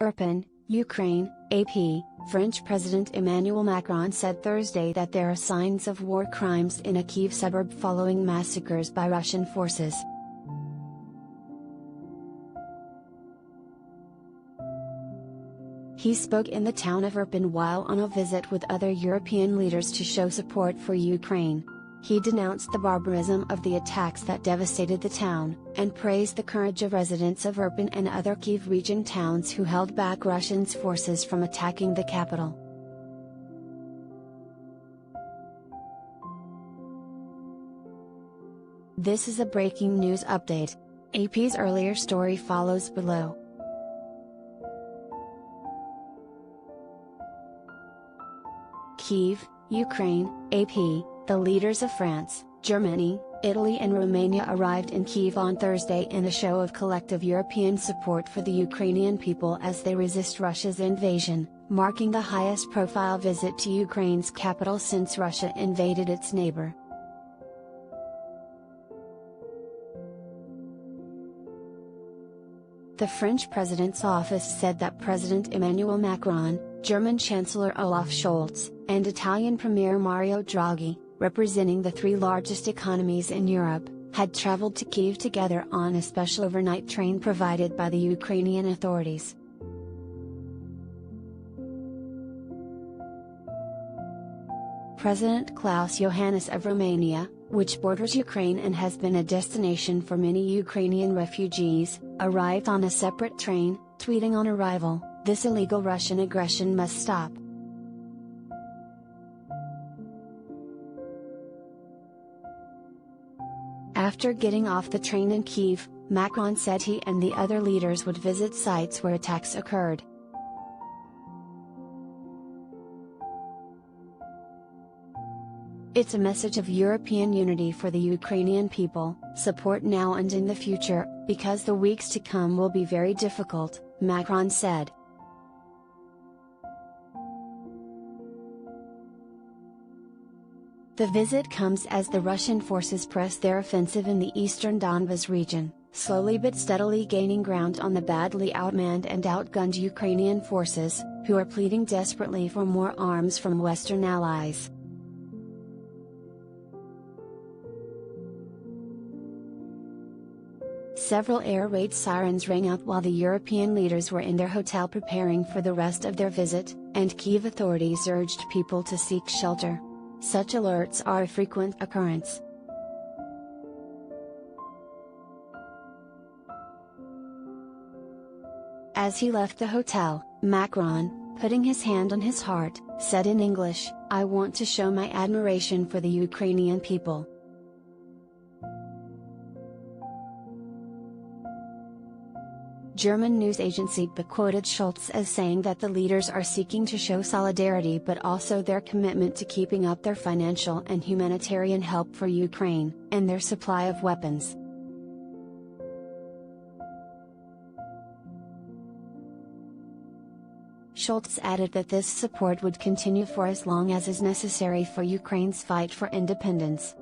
Irpin, Ukraine, AP, French President Emmanuel Macron said Thursday that there are signs of war crimes in a Kyiv suburb following massacres by Russian forces. He spoke in the town of Irpin while on a visit with other European leaders to show support for Ukraine. He denounced the barbarism of the attacks that devastated the town, and praised the courage of residents of Irpin and other Kyiv region towns who held back Russian forces from attacking the capital. This is a breaking news update. AP's earlier story follows below. Kyiv, Ukraine, AP. The leaders of France, Germany, Italy and Romania arrived in Kyiv on Thursday in a show of collective European support for the Ukrainian people as they resist Russia's invasion, marking the highest profile visit to Ukraine's capital since Russia invaded its neighbor. The French president's office said that President Emmanuel Macron, German Chancellor Olaf Scholz, and Italian Premier Mario Draghi, representing the three largest economies in Europe, had traveled to Kyiv together on a special overnight train provided by the Ukrainian authorities. President Klaus Iohannis of Romania, which borders Ukraine and has been a destination for many Ukrainian refugees, arrived on a separate train, tweeting on arrival, "This illegal Russian aggression must stop." After getting off the train in Kyiv, Macron said he and the other leaders would visit sites where attacks occurred. It's a message of European unity for the Ukrainian people, support now and in the future, because the weeks to come will be very difficult, Macron said. The visit comes as the Russian forces press their offensive in the eastern Donbas region, slowly but steadily gaining ground on the badly outmanned and outgunned Ukrainian forces, who are pleading desperately for more arms from Western allies. Several air raid sirens rang out while the European leaders were in their hotel preparing for the rest of their visit, and Kyiv authorities urged people to seek shelter. Such alerts are a frequent occurrence. As he left the hotel, Macron, putting his hand on his heart, said in English, "I want to show my admiration for the Ukrainian people." German news agency BA quoted Scholz as saying that the leaders are seeking to show solidarity but also their commitment to keeping up their financial and humanitarian help for Ukraine, and their supply of weapons. Scholz added that this support would continue for as long as is necessary for Ukraine's fight for independence.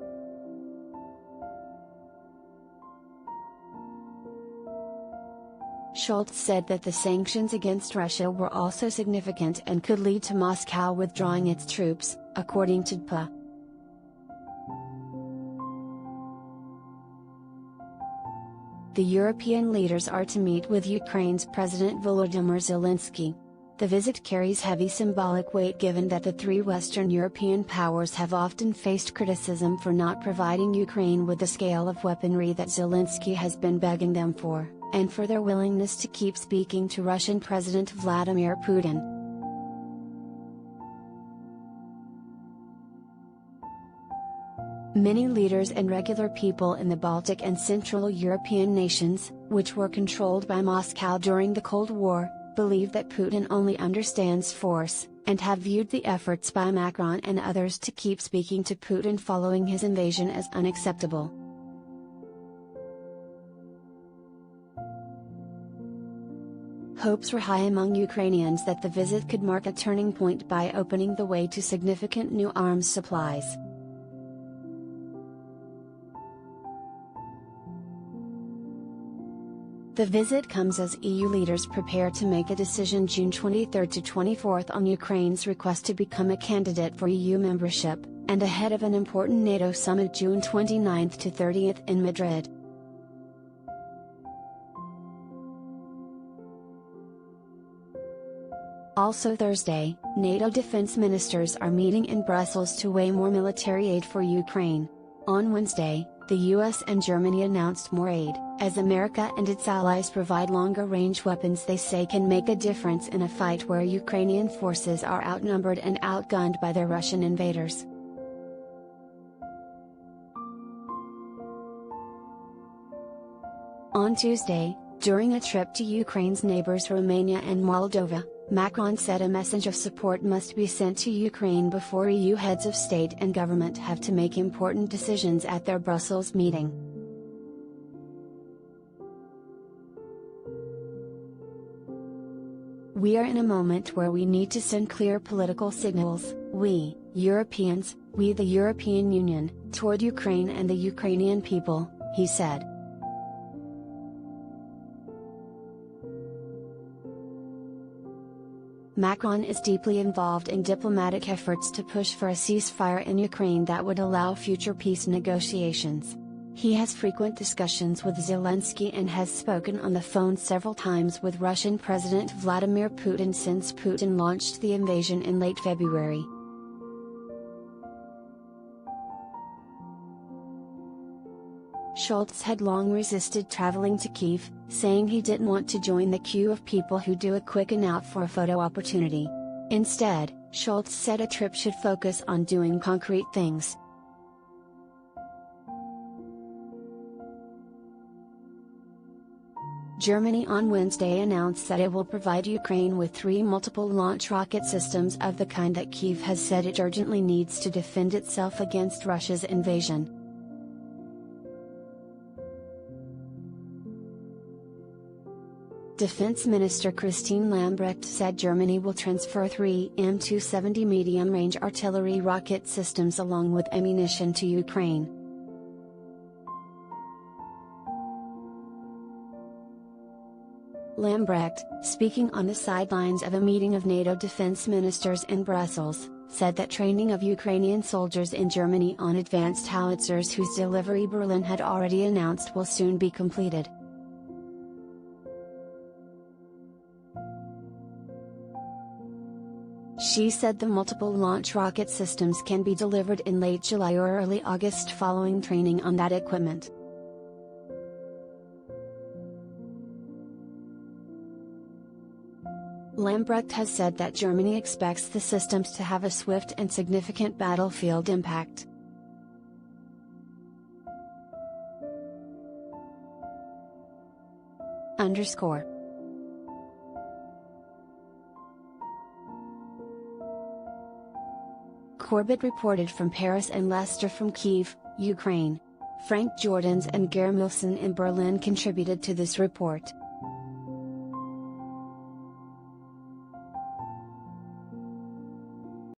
Scholz said that the sanctions against Russia were also significant and could lead to Moscow withdrawing its troops, according to BA. The European leaders are to meet with Ukraine's President Volodymyr Zelensky. The visit carries heavy symbolic weight given that the three Western European powers have often faced criticism for not providing Ukraine with the scale of weaponry that Zelensky has been begging them for, and for their willingness to keep speaking to Russian President Vladimir Putin. Many leaders and regular people in the Baltic and Central European nations, which were controlled by Moscow during the Cold War, believe that Putin only understands force, and have viewed the efforts by Macron and others to keep speaking to Putin following his invasion as unacceptable. Hopes were high among Ukrainians that the visit could mark a turning point by opening the way to significant new arms supplies. The visit comes as EU leaders prepare to make a decision June 23 to 24 on Ukraine's request to become a candidate for EU membership, and ahead of an important NATO summit June 29 to 30 in Madrid. Also Thursday, NATO defense ministers are meeting in Brussels to weigh more military aid for Ukraine. On Wednesday, the US and Germany announced more aid, as America and its allies provide longer-range weapons they say can make a difference in a fight where Ukrainian forces are outnumbered and outgunned by their Russian invaders. On Tuesday, during a trip to Ukraine's neighbors Romania and Moldova, Macron said a message of support must be sent to Ukraine before EU heads of state and government have to make important decisions at their Brussels meeting. We are in a moment where we need to send clear political signals, we, Europeans, we the European Union, toward Ukraine and the Ukrainian people, he said. Macron is deeply involved in diplomatic efforts to push for a ceasefire in Ukraine that would allow future peace negotiations. He has frequent discussions with Zelensky and has spoken on the phone several times with Russian President Vladimir Putin since Putin launched the invasion in late February. Scholz had long resisted traveling to Kyiv, saying he didn't want to join the queue of people who do a quick and out for a photo opportunity. Instead, Scholz said a trip should focus on doing concrete things. Germany on Wednesday announced that it will provide Ukraine with 3 multiple launch rocket systems of the kind that Kyiv has said it urgently needs to defend itself against Russia's invasion. Defense Minister Christine Lambrecht said Germany will transfer 3 M270 medium-range artillery rocket systems along with ammunition to Ukraine. Lambrecht, speaking on the sidelines of a meeting of NATO defense ministers in Brussels, said that training of Ukrainian soldiers in Germany on advanced howitzers whose delivery Berlin had already announced will soon be completed. She said the multiple launch rocket systems can be delivered in late July or early August following training on that equipment. Lambrecht has said that Germany expects the systems to have a swift and significant battlefield impact. Corbett reported from Paris and Lester from Kyiv, Ukraine. Frank Jordans and Germilson in Berlin contributed to this report.